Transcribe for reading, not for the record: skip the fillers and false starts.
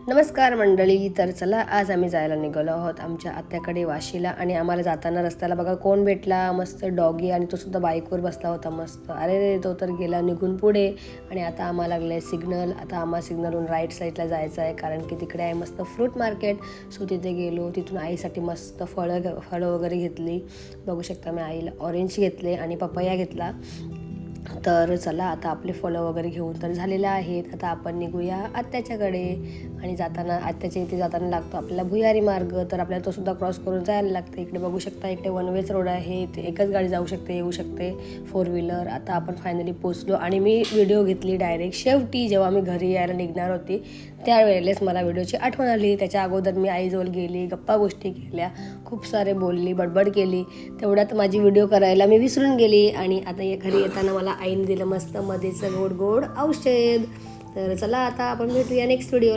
नमस्कार मंडळी. तर चला आज आम्ही जायला निघालो आहोत आमच्या आत्याकडे वाशीला. आणि आम्हाला जाताना रस्त्याला बघा कोण भेटला, मस्त डॉगी. आणि तो सुद्धा बाईकवर बसला होता मस्त. अरे रे, तो तर गेला निघून पुढे. आणि आता आम्हाला लागलं आहे सिग्नल. आता आम्हाला सिग्नलवरून राईट साईडला जायचं आहे, कारण की तिकडे आहे मस्त फ्रूट मार्केट. सो तिथे गेलो. तिथून आईसाठी मस्त फळं वगैरे घेतली. बघू शकता मी आईला ऑरेंज घेतले आणि पपया घेतला. तर चला आता आपले फळं वगैरे घेऊन तर झालेले आहेत. आता आपण निघूया आत्याच्याकडे. आणि जाताना आत्याच्या इथे जाताना लागतो आपल्याला भुयारी मार्ग. तर आपल्याला तो सुद्धा क्रॉस करून जायला लागतं. इकडे बघू शकता, इकडे वन वेच रोड आहे. इथे एकच गाडी जाऊ शकते, येऊ शकते, 4 व्हीलर. आता आपण फायनली पोचलो. आणि मी व्हिडिओ घेतली डायरेक्ट शेवटी, जेव्हा मी घरी यायला निघणार होती त्यावेळेलाच मला व्हिडिओची आठवण आली. त्याच्या अगोदर मी आईजवळ गेली, गप्पा गोष्टी केल्या, खूप सारे बोलली, बडबड केली. तेवढ्यात माझी व्हिडिओ करायला मी विसरून गेली. आणि आता घरी येताना मला आईने दिलं मस्त मध्येचं गोड गोड औषध. तर चला आता आपण भेटूया नेक्स्ट व्हिडिओ.